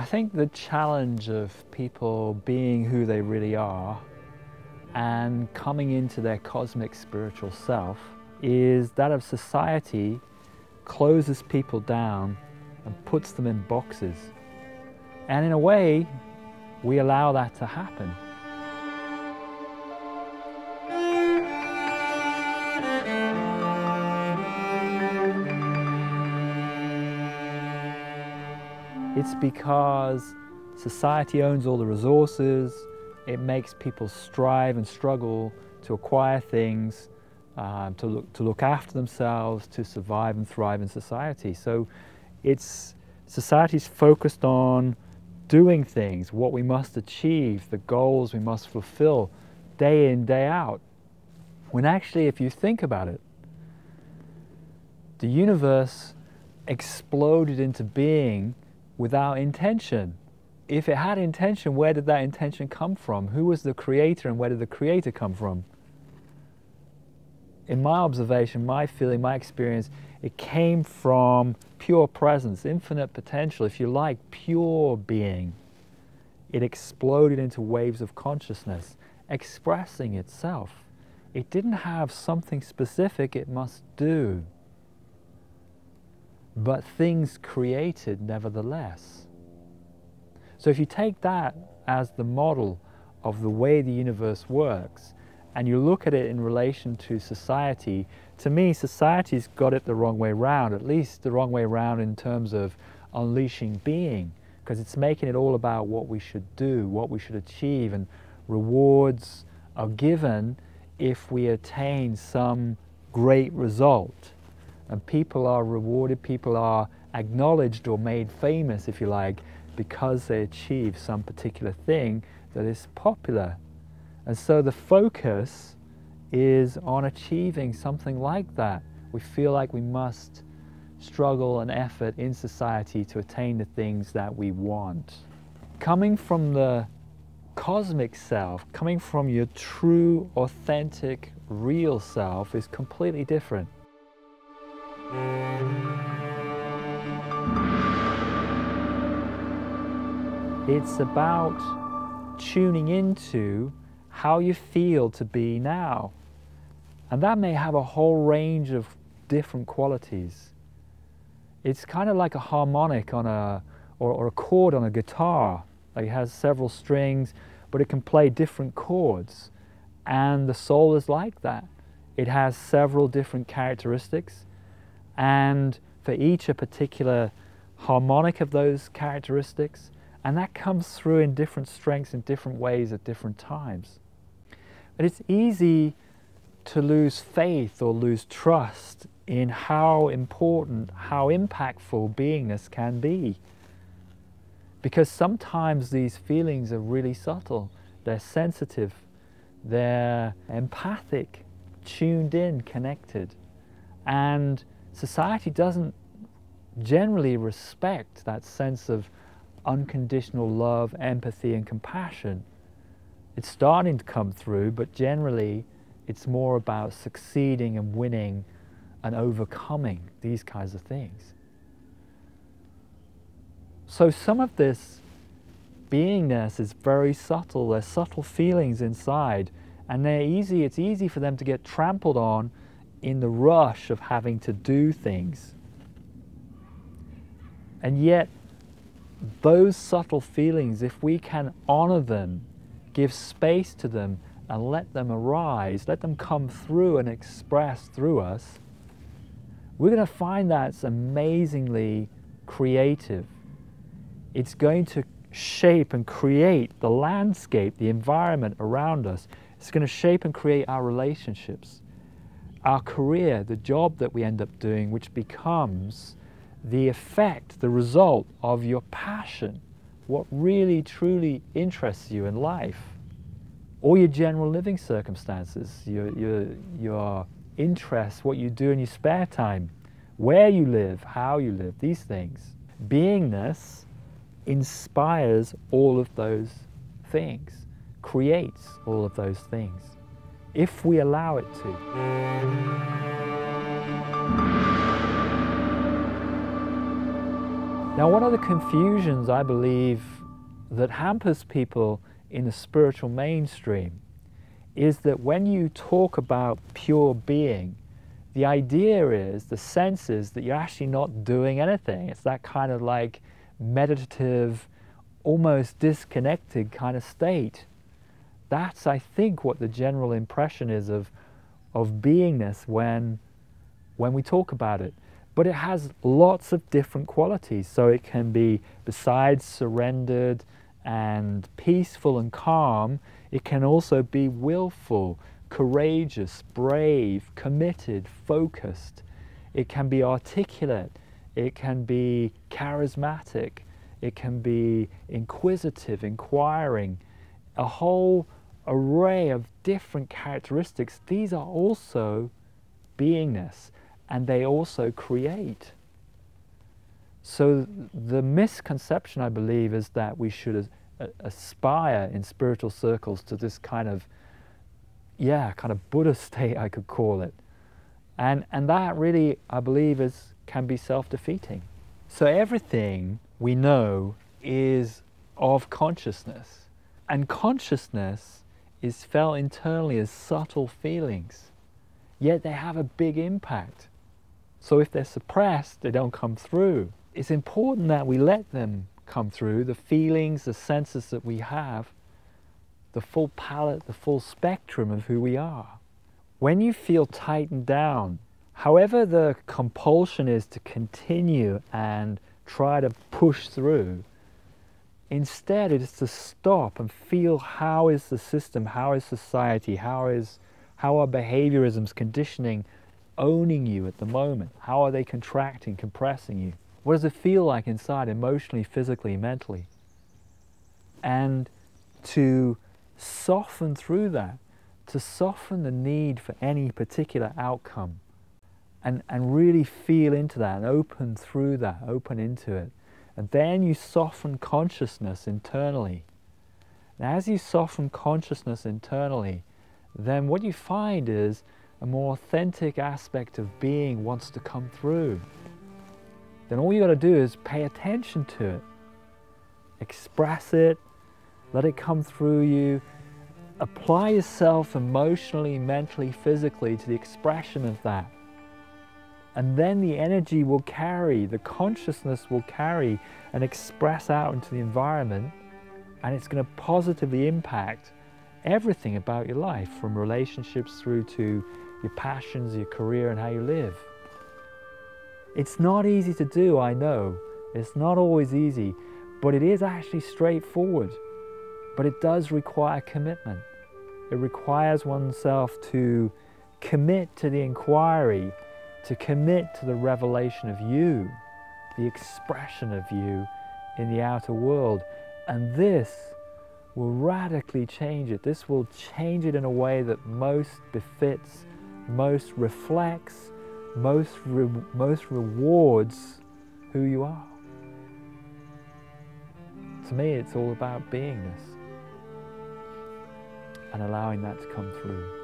I think the challenge of people being who they really are and coming into their cosmic spiritual self is that of society closes people down and puts them in boxes. And in a way, we allow that to happen. It's because society owns all the resources. It makes people strive and struggle to acquire things, to look after themselves, to survive and thrive in society. So society's focused on doing things, what we must achieve, the goals we must fulfill day in, day out. When actually, if you think about it, the universe exploded into being without intention. If it had intention, where did that intention come from? Who was the creator and where did the creator come from? In my observation, my feeling, my experience, it came from pure presence, infinite potential, if you like, pure being. It exploded into waves of consciousness, expressing itself. It didn't have something specific it must do, but things created nevertheless. So if you take that as the model of the way the universe works, and you look at it in relation to society, to me, society's got it the wrong way round, at least the wrong way round in terms of unleashing being, because it's making it all about what we should do, what we should achieve, and rewards are given if we attain some great result. And people are rewarded, people are acknowledged or made famous, if you like, because they achieve some particular thing that is popular. And so the focus is on achieving something like that. We feel like we must struggle and effort in society to attain the things that we want. Coming from the cosmic self, coming from your true, authentic, real self is completely different. It's about tuning into how you feel to be now. And that may have a whole range of different qualities. It's kind of like a harmonic on or a chord on a guitar. Like it has several strings, but it can play different chords. And the soul is like that. It has several different characteristics, and for each a particular harmonic of those characteristics, and that comes through in different strengths in different ways at different times. But it's easy to lose faith or lose trust in how important, how impactful beingness can be. Because sometimes these feelings are really subtle, they're sensitive, they're empathic, tuned in, connected. And society doesn't generally respect that sense of unconditional love, empathy, and compassion. It's starting to come through, but generally it's more about succeeding and winning and overcoming these kinds of things. So some of this beingness is very subtle. There's subtle feelings inside, and it's easy for them to get trampled on in the rush of having to do things. And yet, those subtle feelings, if we can honor them, give space to them, and let them arise, let them come through and express through us, we're going to find that's amazingly creative. It's going to shape and create the landscape, the environment around us. It's going to shape and create our relationships, our career, the job that we end up doing, which becomes the effect, the result of your passion, what really truly interests you in life, or your general living circumstances, your interests, what you do in your spare time, where you live, how you live, these things. Beingness inspires all of those things, creates all of those things, if we allow it to. Now, one of the confusions I believe that hampers people in the spiritual mainstream is that when you talk about pure being, the idea is, the sense is that you're actually not doing anything. It's that kind of like meditative, almost disconnected kind of state. That's, I think, what the general impression is of beingness when we talk about it. But it has lots of different qualities. So it can be, besides surrendered and peaceful and calm, it can also be willful, courageous, brave, committed, focused. It can be articulate. It can be charismatic. It can be inquisitive, inquiring. A whole array of different characteristics. These are also beingness, and they also create. So the misconception, I believe, is that we should aspire in spiritual circles to this kind of Buddha state, I could call it. And that really, I believe, can be self-defeating. So everything we know is of consciousness. And consciousness is felt internally as subtle feelings. Yet they have a big impact. So if they're suppressed, they don't come through. It's important that we let them come through, the feelings, the senses that we have, the full palette, the full spectrum of who we are. When you feel tightened down, however the compulsion is to continue and try to push through, instead it is to stop and feel, how is the system, how is society, how are behaviorisms, conditioning owning you at the moment? How are they contracting, compressing you? What does it feel like inside, emotionally, physically, mentally? And to soften through that, to soften the need for any particular outcome, and really feel into that and open through that, open into it. And then you soften consciousness internally. And as you soften consciousness internally, then what you find is a more authentic aspect of being wants to come through. Then all you got to do is pay attention to it. Express it, let it come through you. Apply yourself emotionally, mentally, physically to the expression of that. And then the energy will carry, the consciousness will carry and express out into the environment, and it's going to positively impact everything about your life, from relationships through to your passions, your career, and how you live. It's not easy to do, I know. It's not always easy, but it is actually straightforward. But it does require commitment. It requires oneself to commit to the inquiry, to commit to the revelation of you, the expression of you in the outer world. And this will radically change it. This will change it in a way that most befits, most reflects, most rewards who you are. To me, it's all about beingness and allowing that to come through.